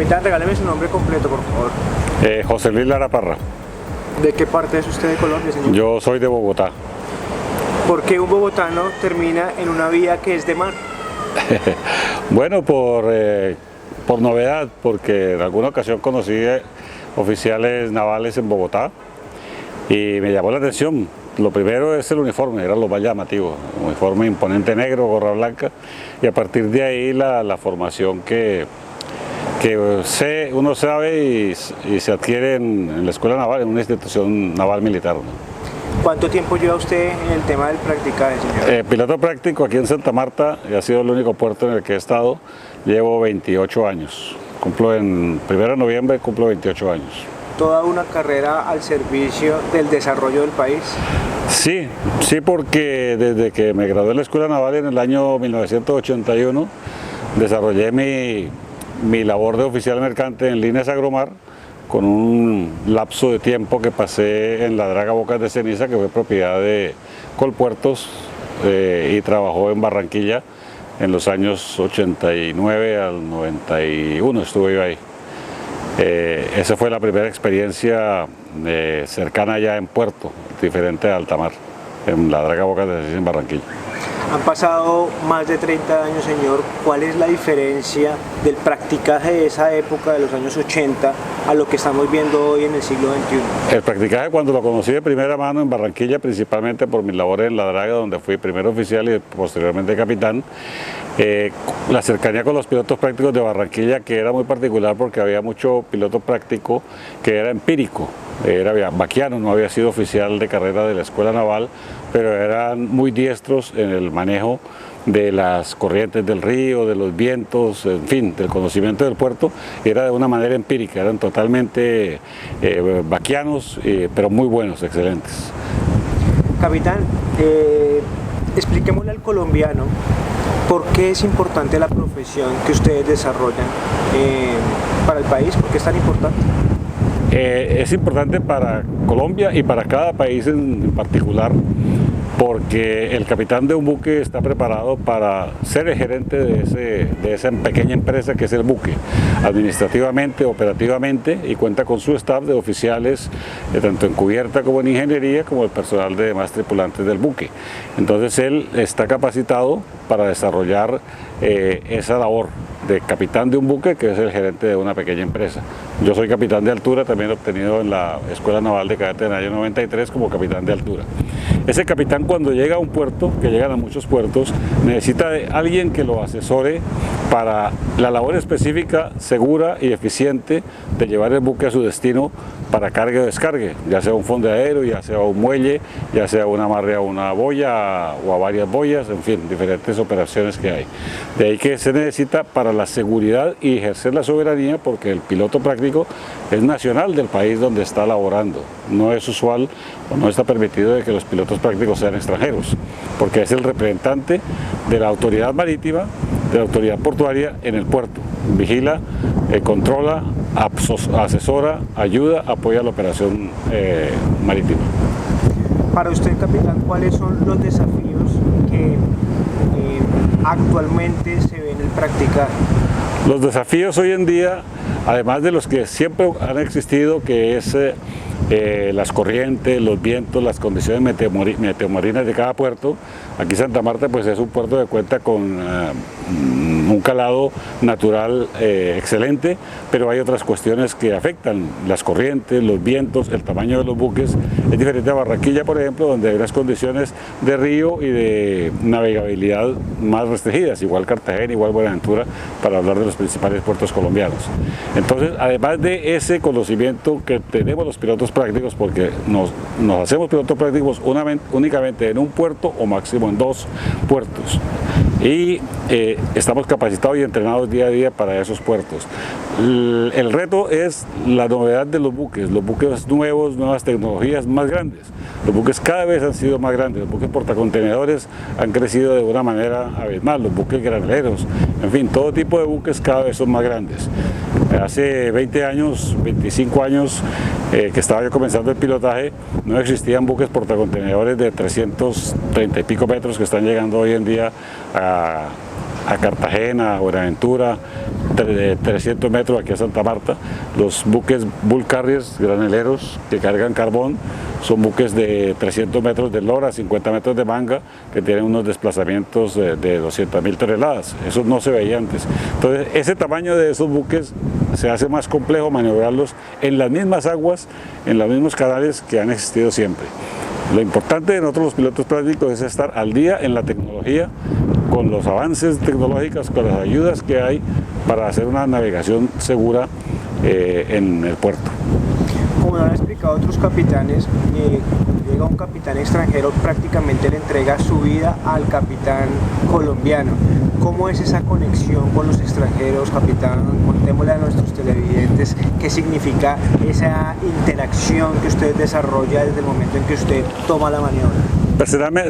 Capitán, regáleme su nombre completo, por favor. José Luis Lara Parra. ¿De qué parte es usted de Colombia, señor? Yo soy de Bogotá. ¿Por qué un bogotano termina en una vía que es de mar? Bueno, por novedad, porque en alguna ocasión conocí oficiales navales en Bogotá y me llamó la atención. Lo primero es el uniforme, era lo más llamativo, uniforme imponente negro, gorra blanca, y a partir de ahí la formación que uno sabe y se adquiere en la escuela naval, en una institución naval militar, ¿no? ¿Cuánto tiempo lleva usted en el tema del practicaje, señor? Piloto práctico aquí en Santa Marta, y ha sido el único puerto en el que he estado, llevo 28 años. Cumplo en 1 de noviembre, cumplo 28 años. ¿Toda una carrera al servicio del desarrollo del país? Sí, porque desde que me gradué en la Escuela Naval en el año 1981, desarrollé mi labor de oficial mercante en líneas agromar, con un lapso de tiempo que pasé en la draga Bocas de Ceniza, que fue propiedad de Colpuertos, y trabajó en Barranquilla en los años 89 al 91, estuve yo ahí. Esa fue la primera experiencia cercana ya en puerto, diferente a alta mar, en la draga Bocas de Ceniza en Barranquilla. Han pasado más de 30 años, señor. ¿Cuál es la diferencia del practicaje de esa época, de los años 80, a lo que estamos viendo hoy en el siglo XXI? El practicaje, cuando lo conocí de primera mano en Barranquilla, principalmente por mis labores en la draga, donde fui primero oficial y posteriormente capitán, la cercanía con los pilotos prácticos de Barranquilla, que era muy particular porque había mucho piloto práctico que era empírico, era vaquiano, no había sido oficial de carrera de la Escuela Naval, pero eran muy diestros en el manejo de las corrientes del río, de los vientos, en fin, del conocimiento del puerto. Era de una manera empírica, eran totalmente vaquianos, pero muy buenos, excelentes. Capitán, expliquémosle al colombiano por qué es importante la profesión que ustedes desarrollan para el país, por qué es tan importante. Es importante para Colombia y para cada país en particular, porque el capitán de un buque está preparado para ser el gerente de esa pequeña empresa que es el buque, administrativamente, operativamente, y cuenta con su staff de oficiales, tanto en cubierta como en ingeniería, como el personal de demás tripulantes del buque. Entonces él está capacitado para desarrollar esa labor de capitán de un buque, que es el gerente de una pequeña empresa. Yo soy capitán de altura, también obtenido en la Escuela Naval de Cadete en el año 93 como capitán de altura. Ese capitán, cuando llega a un puerto, que llegan a muchos puertos, necesita de alguien que lo asesore para la labor específica, segura y eficiente de llevar el buque a su destino para cargue o descargue, ya sea un fondeadero, ya sea un muelle, ya sea un amarre a una boya o a varias boyas, en fin, diferentes operaciones que hay. De ahí que se necesita para la seguridad y ejercer la soberanía, porque el piloto práctico es nacional del país donde está laborando. No es usual o no está permitido de que los pilotos prácticos sean extranjeros, porque es el representante de la autoridad marítima, de la autoridad portuaria en el puerto. Vigila, controla, asesora, ayuda, apoya la operación marítima. Para usted, capitán, ¿cuáles son los desafíos que actualmente se ven en el practicaje? Los desafíos hoy en día, además de los que siempre han existido, que es las corrientes, los vientos, las condiciones meteomarinas de cada puerto. Aquí Santa Marta pues es un puerto que cuenta con un calado natural excelente, pero hay otras cuestiones que afectan: las corrientes, los vientos, el tamaño de los buques. Es diferente a Barranquilla, por ejemplo, donde hay unas condiciones de río y de navegabilidad más restringidas, igual Cartagena, igual Buenaventura, para hablar de los principales puertos colombianos. Entonces, además de ese conocimiento que tenemos los pilotos prácticos, porque nos hacemos pilotos prácticos únicamente en un puerto o máximo en 2 puertos, y estamos capacitados y entrenados día a día para esos puertos. El reto es la novedad de los buques nuevos, nuevas tecnologías más grandes. Los buques cada vez han sido más grandes, los buques portacontenedores han crecido de una manera abismal, los buques granaderos, en fin, todo tipo de buques cada vez son más grandes. Hace 20 años, 25 años que estaba yo comenzando el pilotaje, no existían buques portacontenedores de 330 y pico metros que están llegando hoy en día a a Cartagena, a Buenaventura, de 300 metros aquí a Santa Marta. Los buques Bull Carriers, graneleros, que cargan carbón, son buques de 300 metros de lora, 50 metros de manga, que tienen unos desplazamientos de 200.000 toneladas. Eso no se veía antes. Entonces, ese tamaño de esos buques se hace más complejo maniobrarlos en las mismas aguas, en los mismos canales que han existido siempre. Lo importante de nosotros los pilotos prácticos es estar al día en la tecnología, con los avances tecnológicos, con las ayudas que hay para hacer una navegación segura en el puerto. Como han explicado otros capitanes, llega un capitán extranjero, prácticamente le entrega su vida al capitán colombiano. ¿Cómo es esa conexión con los extranjeros, capitán? Contémosle a nuestros televidentes qué significa esa interacción que usted desarrolla desde el momento en que usted toma la maniobra.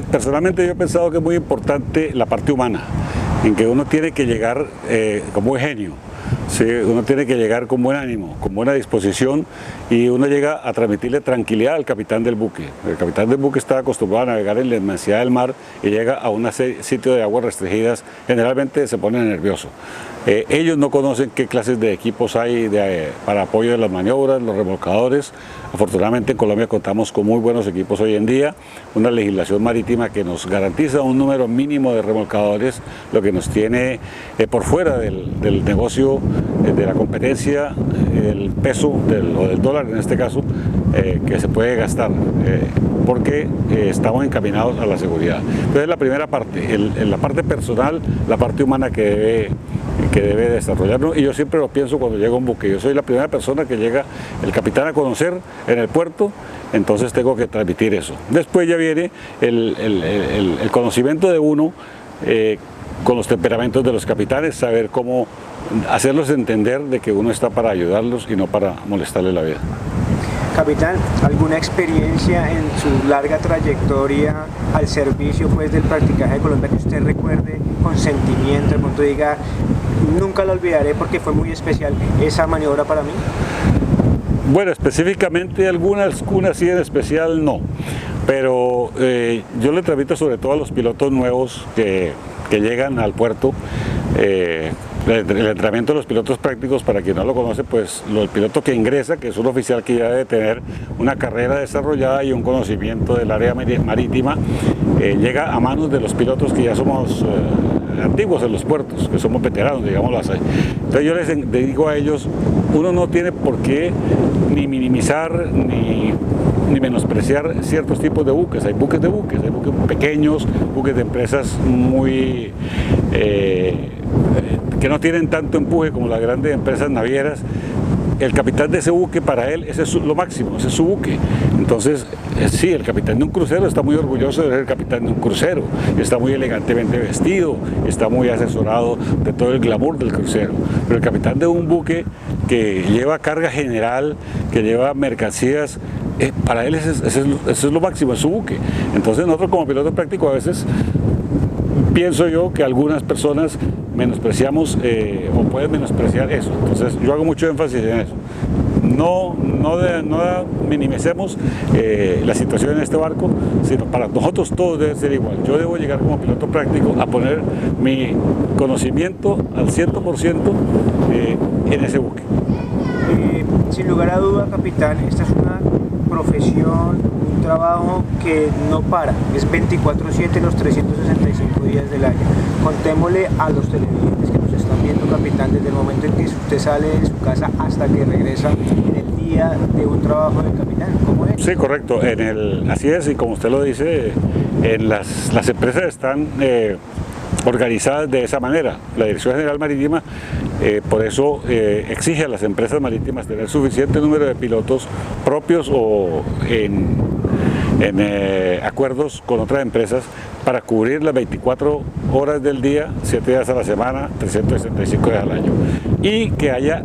Personalmente yo he pensado que es muy importante la parte humana, en que uno tiene que llegar con buen genio. Sí, uno tiene que llegar con buen ánimo, con buena disposición, y uno llega a transmitirle tranquilidad al capitán del buque. El capitán del buque está acostumbrado a navegar en la inmensidad del mar y llega a un sitio de aguas restringidas, generalmente se pone nervioso. Ellos no conocen qué clases de equipos hay para apoyo de las maniobras, los remolcadores. Afortunadamente en Colombia contamos con muy buenos equipos hoy en día, una legislación marítima que nos garantiza un número mínimo de remolcadores, lo que nos tiene por fuera del negocio, de la competencia, el peso o del dólar en este caso, que se puede gastar, porque estamos encaminados a la seguridad. Entonces la primera parte, en la parte personal, la parte humana que debe desarrollarnos, y yo siempre lo pienso cuando llega un buque. Yo soy la primera persona que llega el capitán a conocer en el puerto, entonces tengo que transmitir eso. Después ya viene el conocimiento de uno con los temperamentos de los capitanes, saber cómo hacerlos entender de que uno está para ayudarlos y no para molestarles la vida. Capitán, ¿alguna experiencia en su larga trayectoria al servicio del practicaje de Colombia que usted recuerde con sentimiento, de pronto diga, nunca la olvidaré porque fue muy especial esa maniobra para mí? Bueno, específicamente algunas sí en especial no, pero yo le transmito sobre todo a los pilotos nuevos que llegan al puerto. El entrenamiento de los pilotos prácticos, para quien no lo conoce, pues el piloto que ingresa, que es un oficial que ya debe tener una carrera desarrollada y un conocimiento del área marítima, llega a manos de los pilotos que ya somos antiguos en los puertos, que somos veteranos, digámoslo así. Entonces yo les digo a ellos, uno no tiene por qué ni minimizar ni menospreciar ciertos tipos de buques. Hay buques pequeños, buques de empresas muy que no tienen tanto empuje como las grandes empresas navieras. El capitán de ese buque, para él, ese es lo máximo, ese es su buque. Entonces, sí, el capitán de un crucero está muy orgulloso de ser el capitán de un crucero, está muy elegantemente vestido, está muy asesorado de todo el glamour del crucero. Pero el capitán de un buque que lleva carga general, que lleva mercancías, para él eso es lo máximo, es su buque. Entonces nosotros como pilotos prácticos a veces pienso yo que algunas personas menospreciamos o pueden menospreciar eso. Entonces yo hago mucho énfasis en eso. No minimicemos la situación en este barco, sino para nosotros todos debe ser igual. Yo debo llegar como piloto práctico a poner mi conocimiento al 100% en ese buque. Sin lugar a duda, capitán, esta es una profesión, un trabajo que no para, es 24/7 los 365 días del año. Contémosle a los televidentes que nos están viendo, capitán, desde el momento en que usted sale de su casa hasta que regresa en el día de un trabajo del capitán. ¿Cómo es? Sí, correcto. Así es, y como usted lo dice, las empresas están organizadas de esa manera. La Dirección General Marítima por eso exige a las empresas marítimas tener suficiente número de pilotos propios o en acuerdos con otras empresas para cubrir las 24 horas del día, 7 días a la semana, 365 días al año, y que haya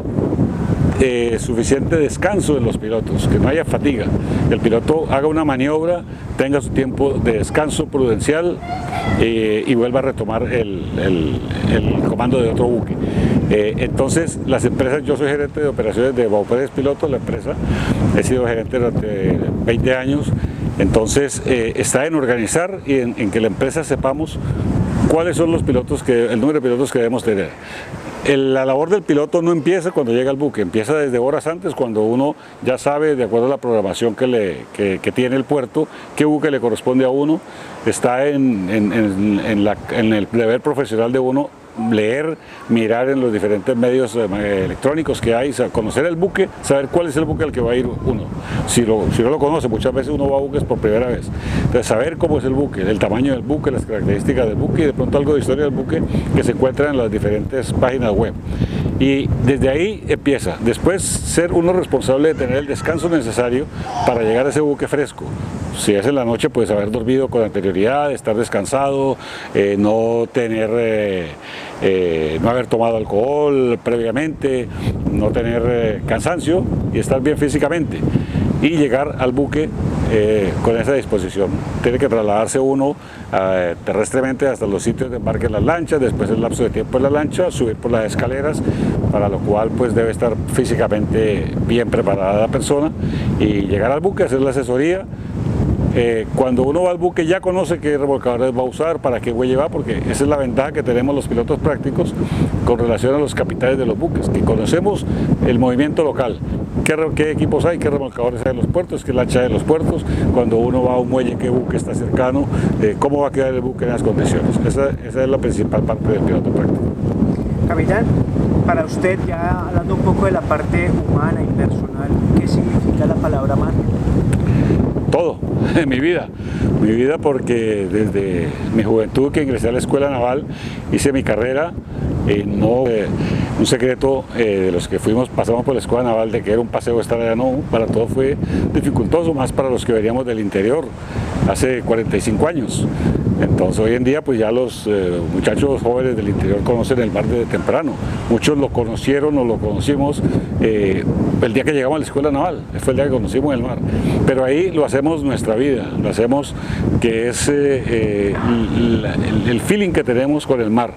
suficiente descanso de los pilotos, que no haya fatiga. El piloto haga una maniobra, tenga su tiempo de descanso prudencial y vuelva a retomar el comando de otro buque. Entonces las empresas, yo soy gerente de operaciones de Baupredes Pilotos, la empresa, he sido gerente durante 20 años, entonces está en organizar y en que la empresa sepamos cuáles son los pilotos el número de pilotos que debemos tener. La labor del piloto no empieza cuando llega al buque, empieza desde horas antes, cuando uno ya sabe, de acuerdo a la programación que tiene el puerto, qué buque le corresponde a uno. Está en el deber profesional de uno leer, mirar en los diferentes medios electrónicos que hay, conocer el buque, saber cuál es el buque al que va a ir uno. Si no lo conoce, muchas veces uno va a buques por primera vez. Entonces, saber cómo es el buque, el tamaño del buque, las características del buque y de pronto algo de historia del buque que se encuentra en las diferentes páginas web. Y desde ahí empieza. Después, ser uno responsable de tener el descanso necesario para llegar a ese buque fresco. Si es en la noche, pues haber dormido con anterioridad, estar descansado, no haber tomado alcohol previamente, no tener cansancio y estar bien físicamente. Y llegar al buque con esa disposición. Tiene que trasladarse uno terrestremente hasta los sitios de embarque en las lanchas, después el lapso de tiempo en la lancha, subir por las escaleras, para lo cual pues debe estar físicamente bien preparada la persona y llegar al buque, hacer la asesoría. Cuando uno va al buque ya conoce qué remolcadores va a usar, para qué huelle va, porque esa es la ventaja que tenemos los pilotos prácticos con relación a los capitanes de los buques, que conocemos el movimiento local, qué equipos hay, qué remolcadores hay en los puertos, qué lancha hay en los puertos, cuando uno va a un muelle, qué buque está cercano, cómo va a quedar el buque en las condiciones. Esa es la principal parte del piloto práctico. Capitán, para usted, ya hablando un poco de la parte humana y personal, ¿qué significa la palabra mar? Todo en mi vida porque desde mi juventud que ingresé a la Escuela Naval hice mi carrera, un secreto de los que pasamos por la Escuela Naval de que era un paseo estar allá, no, para todos fue dificultoso, más para los que veníamos del interior hace 45 años. Entonces hoy en día pues ya los muchachos jóvenes del interior conocen el mar desde temprano. Muchos lo conocieron o lo conocimos el día que llegamos a la Escuela Naval, fue el día que conocimos el mar. Pero ahí lo hacemos nuestra vida, lo hacemos que es el feeling que tenemos con el mar.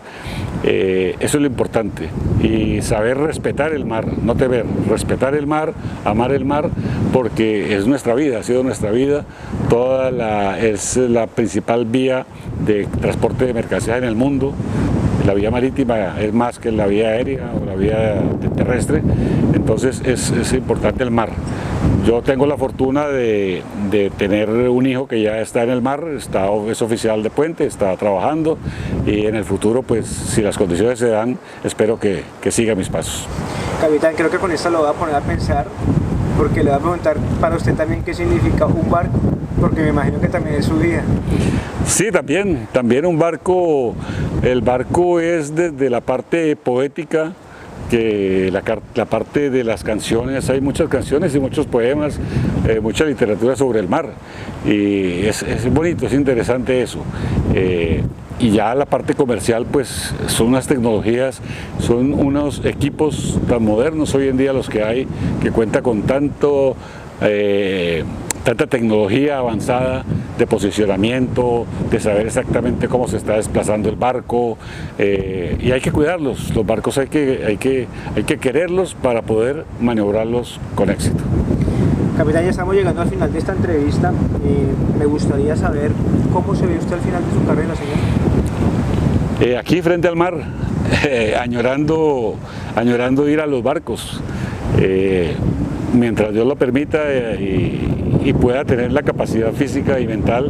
Eso es lo importante, y saber respetar el mar, no temer, respetar el mar, amar el mar, porque es nuestra vida, ha sido nuestra vida, es la principal vía de transporte de mercancías en el mundo. La vía marítima es más que la vía aérea o la vía terrestre, entonces es importante el mar. Yo tengo la fortuna de tener un hijo que ya está en el mar, es oficial de puente, está trabajando, y en el futuro, pues si las condiciones se dan, espero que siga mis pasos. Capitán, creo que con esto lo voy a poner a pensar, porque le voy a preguntar para usted también qué significa un barco, porque me imagino que también es su vida. Sí, también un barco. El barco es desde la parte poética, que la parte de las canciones, hay muchas canciones y muchos poemas, mucha literatura sobre el mar, y es bonito, es interesante eso. Y ya la parte comercial, pues son unas tecnologías, son unos equipos tan modernos hoy en día los que hay, que cuenta con tanta tecnología avanzada de posicionamiento, de saber exactamente cómo se está desplazando el barco, y hay que cuidarlos. Los barcos hay que quererlos para poder maniobrarlos con éxito. Capitán, ya estamos llegando al final de esta entrevista. Me gustaría saber cómo se ve usted al final de su carrera, señor. Aquí frente al mar, añorando ir a los barcos, mientras Dios lo permita y pueda tener la capacidad física y mental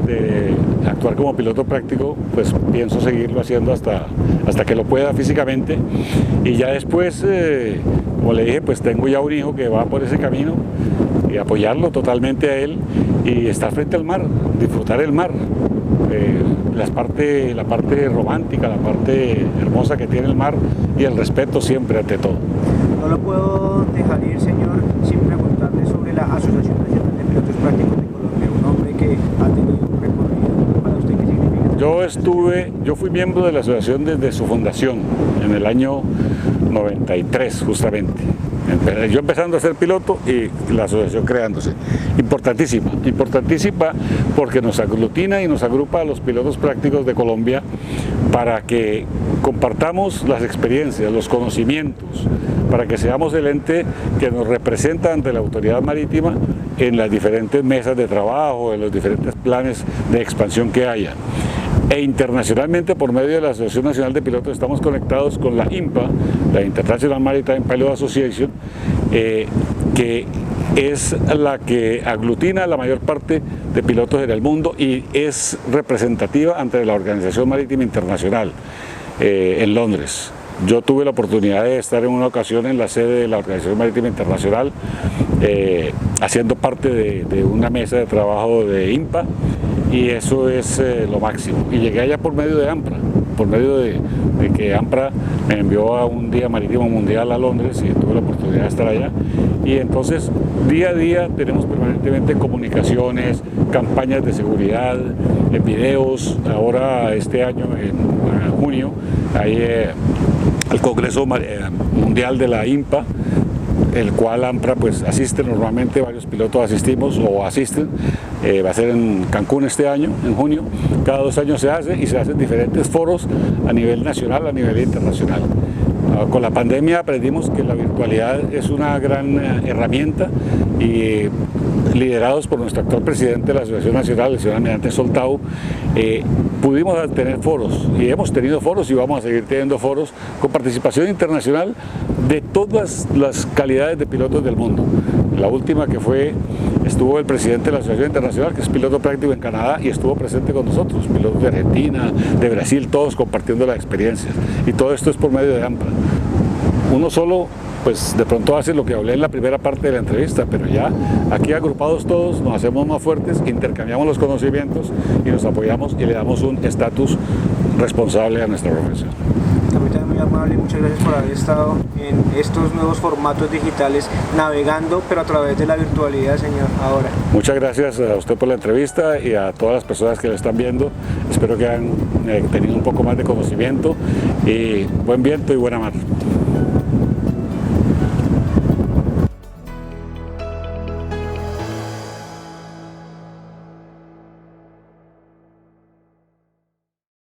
de actuar como piloto práctico, pues pienso seguirlo haciendo hasta que lo pueda físicamente. Y ya después, como le dije, pues tengo ya un hijo que va por ese camino, y apoyarlo totalmente a él y estar frente al mar, disfrutar el mar. La parte romántica, la parte hermosa que tiene el mar, y el respeto siempre ante todo. No lo puedo dejar ir, señor, sin preguntarle sobre la Asociación Nacional de Pilotos Prácticos de Colombia, un hombre que ha tenido un recorrido. ¿Para usted qué significa? Yo fui miembro de la asociación desde su fundación, en el año 93 justamente. Yo empezando a ser piloto y la asociación creándose. Importantísima porque nos aglutina y nos agrupa a los pilotos prácticos de Colombia para que compartamos las experiencias, los conocimientos, para que seamos el ente que nos representa ante la autoridad marítima en las diferentes mesas de trabajo, en los diferentes planes de expansión que haya. e internacionalmente por medio de la Asociación Nacional de Pilotos estamos conectados con la IMPA, la International Maritime Pilot Association, que es la que aglutina la mayor parte de pilotos en el mundo y es representativa ante la Organización Marítima Internacional en Londres. Yo tuve la oportunidad de estar en una ocasión en la sede de la Organización Marítima Internacional haciendo parte de una mesa de trabajo de IMPA, y eso es lo máximo. Y llegué allá por medio de AMPRA, por medio de que AMPRA me envió a un día marítimo mundial a Londres y tuve la oportunidad de estar allá. Y entonces día a día tenemos permanentemente comunicaciones, campañas de seguridad, videos. Ahora este año, en junio, hay el Congreso Mundial de la IMPA, el cual AMPRA pues asiste normalmente, varios pilotos asistimos o asisten, va a ser en Cancún este año, en junio. Cada 2 años se hace y se hacen diferentes foros a nivel nacional, a nivel internacional. Con la pandemia aprendimos que la virtualidad es una gran herramienta y liderados por nuestro actual presidente de la Asociación Nacional, el señor Almirante Soltau, pudimos tener foros y hemos tenido foros y vamos a seguir teniendo foros con participación internacional de todas las calidades de pilotos del mundo. La última que estuvo el presidente de la Asociación Internacional, que es piloto práctico en Canadá, y estuvo presente con nosotros, pilotos de Argentina, de Brasil, todos compartiendo las experiencias. Y todo esto es por medio de AMPRA. Uno solo, pues de pronto hace lo que hablé en la primera parte de la entrevista, pero ya aquí agrupados todos nos hacemos más fuertes, intercambiamos los conocimientos y nos apoyamos y le damos un estatus responsable a nuestra profesión. Capitán, muy amable, muchas gracias por haber estado en estos nuevos formatos digitales, navegando, pero a través de la virtualidad, señor, ahora. Muchas gracias a usted por la entrevista y a todas las personas que lo están viendo. Espero que hayan tenido un poco más de conocimiento y buen viento y buena mar.